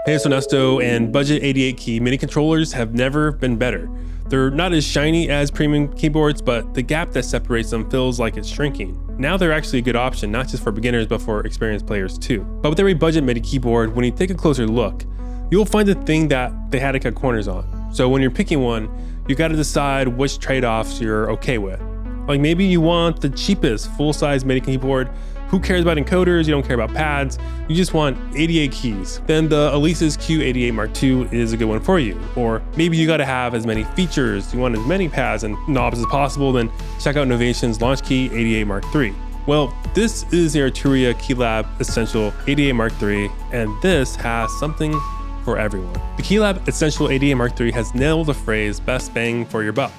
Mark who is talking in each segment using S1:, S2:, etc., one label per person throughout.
S1: Hey, it's Onesto, and budget 88 key MIDI controllers have never been better. They're not as shiny as premium keyboards, but the gap that separates them feels like it's shrinking. Now they're actually a good option, not just for beginners, but for experienced players too. But with every budget MIDI keyboard, when you take a closer look, you'll find the thing that they had to cut corners on. So when you're picking one, you gotta decide which trade-offs you're okay with. Like maybe you want the cheapest full-size MIDI keyboard. Who cares about encoders? You don't care about pads. You just want 88 keys. Then the Alesis Q88 Mark II is a good one for you. Or maybe you gotta have as many features. You want as many pads and knobs as possible. Then check out Novation's Launch Key 88 Mark III. Well, this is the Arturia Keylab Essential 88 Mark III, and this has something for everyone. The Keylab Essential 88 Mark III has nailed the phrase best bang for your buck.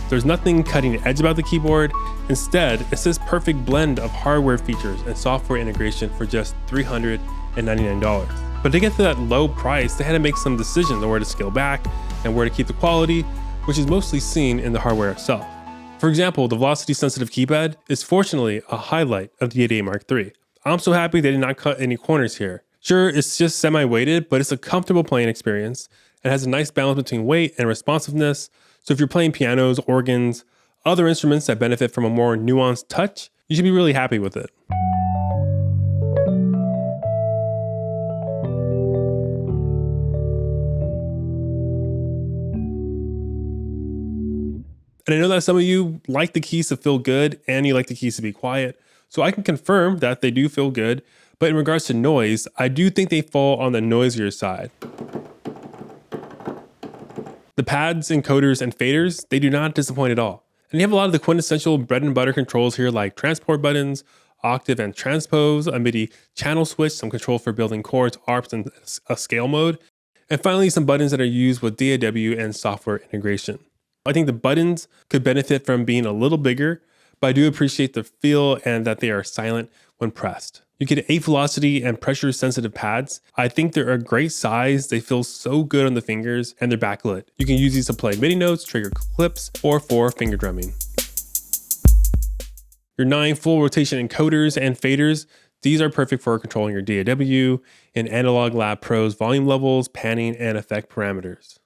S1: There's nothing cutting edge about the keyboard. Instead, it's this perfect blend of hardware features and software integration for just $399. But to get to that low price, they had to make some decisions on where to scale back and where to keep the quality, which is mostly seen in the hardware itself. For example, the velocity-sensitive keypad is fortunately a highlight of the 88 Mark III. I'm so happy they did not cut any corners here. Sure, it's just semi-weighted, but it's a comfortable playing experience and has a nice balance between weight and responsiveness. So if you're playing pianos, organs, other instruments that benefit from a more nuanced touch, you should be really happy with it. And I know that some of you like the keys to feel good and you like the keys to be quiet. So I can confirm that they do feel good. But in regards to noise, I do think they fall on the noisier side. The pads, encoders, and faders, they do not disappoint at all. And you have a lot of the quintessential bread and butter controls here like transport buttons, octave and transpose, a MIDI channel switch, some control for building chords, arps, and a scale mode. And finally, some buttons that are used with DAW and software integration. I think the buttons could benefit from being a little bigger, but I do appreciate the feel and that they are silent when pressed. You get 8 velocity and pressure sensitive pads. I think they're a great size. They feel so good on the fingers and they're backlit. You can use these to play MIDI notes, trigger clips, or for finger drumming. Your 9 full rotation encoders and faders, these are perfect for controlling your DAW and Analog Lab Pro's volume levels, panning, and effect parameters.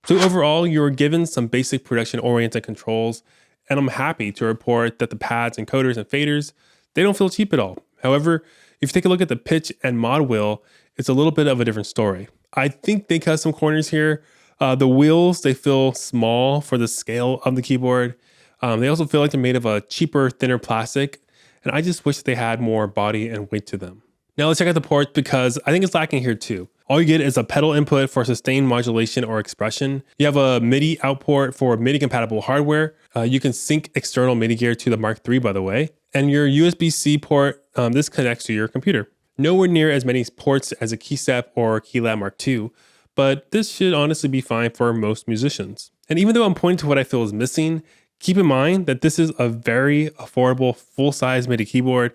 S1: So overall, you're given some basic production-oriented controls, and I'm happy to report that the pads, encoders, and faders, they don't feel cheap at all. However, if you take a look at the pitch and mod wheel, it's a little bit of a different story. I think they cut some corners here. The wheels, they feel small for the scale of the keyboard. They also feel like they're made of a cheaper, thinner plastic, and I just wish they had more body and weight to them. Now let's check out the ports because I think it's lacking here too. All you get is a pedal input for sustained modulation or expression. You have a MIDI output for MIDI compatible hardware. You can sync external MIDI gear to the Mark III, by the way. And your USB-C port, this connects to your computer. Nowhere near as many ports as a KeyStep or Keylab Mark II, but this should honestly be fine for most musicians. And even though I'm pointing to what I feel is missing, keep in mind that this is a very affordable full-size MIDI keyboard.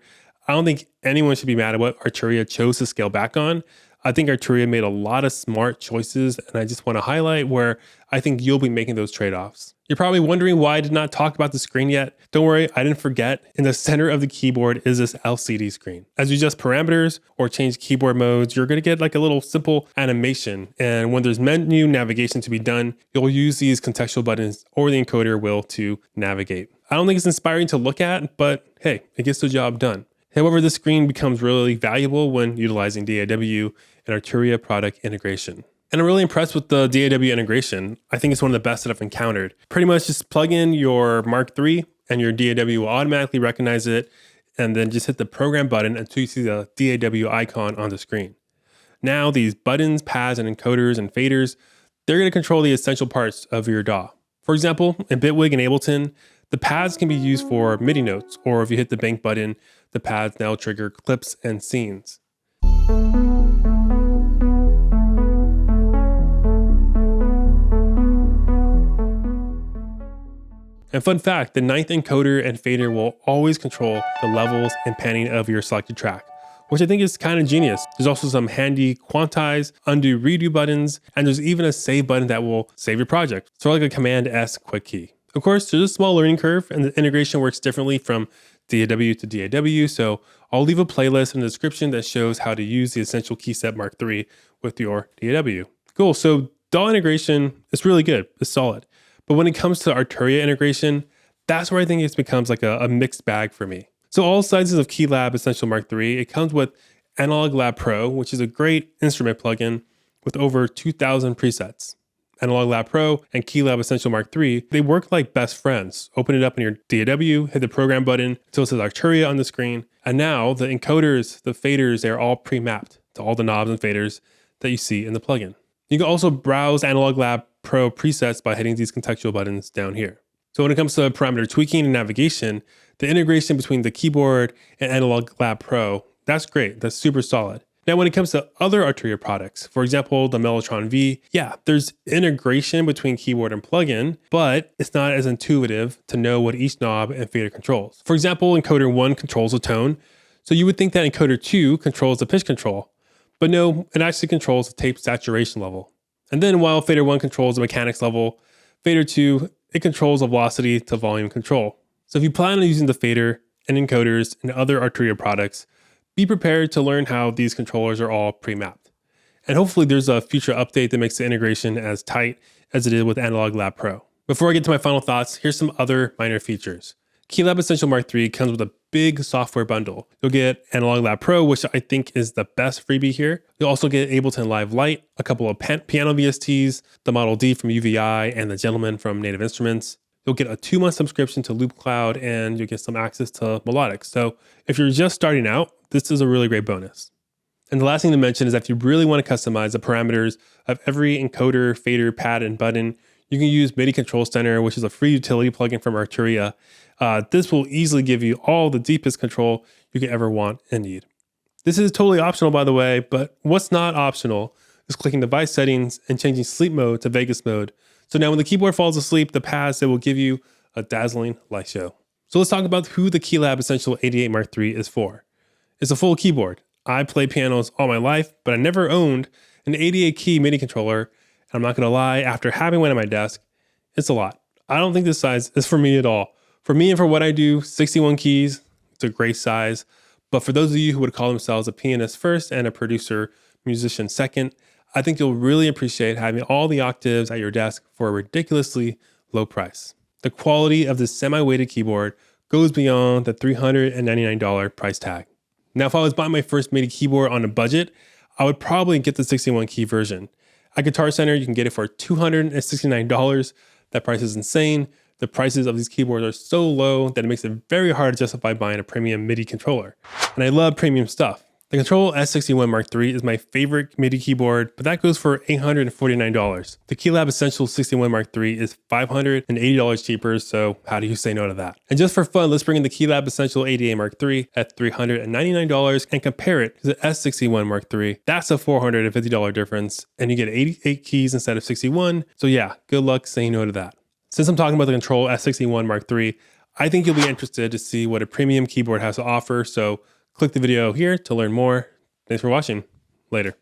S1: I don't think anyone should be mad at what Arturia chose to scale back on. I think Arturia made a lot of smart choices, and I just want to highlight where I think you'll be making those trade-offs. You're probably wondering why I did not talk about the screen yet. Don't worry, I didn't forget. In the center of the keyboard is this LCD screen. As you adjust parameters or change keyboard modes, you're going to get like a little simple animation. And when there's menu navigation to be done, you'll use these contextual buttons or the encoder wheel to navigate. I don't think it's inspiring to look at, but hey, it gets the job done. However, this screen becomes really valuable when utilizing DAW and Arturia product integration. And I'm really impressed with the DAW integration. I think it's one of the best that I've encountered. Pretty much just plug in your Mark III and your DAW will automatically recognize it, and then just hit the program button until you see the DAW icon on the screen. Now these buttons, pads, and encoders and faders, they're going to control the essential parts of your DAW. For example, in Bitwig and Ableton, the pads can be used for MIDI notes, or if you hit the bank button, the pads now trigger clips and scenes. And fun fact, the 9th encoder and fader will always control the levels and panning of your selected track, which I think is kind of genius. There's also some handy quantize, undo, redo buttons, and there's even a save button that will save your project. Sort of like a Command S quick key. Of course, there's a small learning curve and the integration works differently from DAW to DAW, so I'll leave a playlist in the description that shows how to use the Essential Keylab Mark III with your DAW. Cool, so DAW integration is really good, it's solid. But when it comes to Arturia integration, that's where I think it becomes like a mixed bag for me. So all sizes of Keylab Essential MK3, it comes with Analog Lab Pro, which is a great instrument plugin with over 2,000 presets. Analog Lab Pro and Keylab Essential MK3, they work like best friends. Open it up in your DAW, hit the program button until it says Arturia on the screen. And now the encoders, the faders, they're all pre-mapped to all the knobs and faders that you see in the plugin. You can also browse Analog Lab Pro presets by hitting these contextual buttons down here. So when it comes to parameter tweaking and navigation, the integration between the keyboard and Analog Lab Pro, that's great, that's super solid. Now, when it comes to other Arturia products, for example, the Mellotron V, yeah, there's integration between keyboard and plugin, but it's not as intuitive to know what each knob and fader controls. For example, encoder 1 controls the tone, so you would think that encoder 2 controls the pitch control, but no, it actually controls the tape saturation level. And then while fader 1 controls the mechanics level, fader 2, it controls the velocity to volume control. So if you plan on using the fader and encoders and other Arturia products, be prepared to learn how these controllers are all pre-mapped. And hopefully there's a future update that makes the integration as tight as it is with Analog Lab Pro. Before I get to my final thoughts, here's some other minor features. Keylab Essential MK3 comes with a big software bundle. You'll get Analog Lab Pro, which I think is the best freebie here. You'll also get Ableton Live Lite, a couple of piano VSTs, the Model D from UVI, and the Gentleman from Native Instruments. You'll get a 2-month subscription to Loop Cloud, and you'll get some access to Melodic. So if you're just starting out, this is a really great bonus. And the last thing to mention is that if you really want to customize the parameters of every encoder, fader, pad, and button, you can use MIDI Control Center, which is a free utility plugin from Arturia. This will easily give you all the deepest control you could ever want and need. This is totally optional, by the way, but what's not optional is clicking device settings and changing sleep mode to Vegas mode. So now when the keyboard falls asleep, the pads, it will give you a dazzling light show. So let's talk about who the Keylab Essential 88 MK3 is for. It's a full keyboard. I play pianos all my life, but I never owned an 88 key MIDI controller. And I'm not gonna lie, after having one at my desk, it's a lot. I don't think this size is for me at all. For me and for what I do, 61 keys, it's a great size. But for those of you who would call themselves a pianist first and a producer, musician second, I think you'll really appreciate having all the octaves at your desk for a ridiculously low price. The quality of this semi-weighted keyboard goes beyond the $399 price tag. Now, if I was buying my first MIDI keyboard on a budget, I would probably get the 61 key version. At Guitar Center, you can get it for $269. That price is insane. The prices of these keyboards are so low that it makes it very hard to justify buying a premium MIDI controller. And I love premium stuff. The Control S61 MK3 is my favorite MIDI keyboard, but that goes for $849. The Keylab Essential 61 MK3 is $580 cheaper, so how do you say no to that? And just for fun, let's bring in the Keylab Essential 88 MK3 at $399 and compare it to the S61 MK3. That's a $450 difference, and you get 88 keys instead of 61, so yeah, good luck saying no to that. Since I'm talking about the Control S61 MK3, I think you'll be interested to see what a premium keyboard has to offer, so click the video here to learn more. Thanks for watching. Later.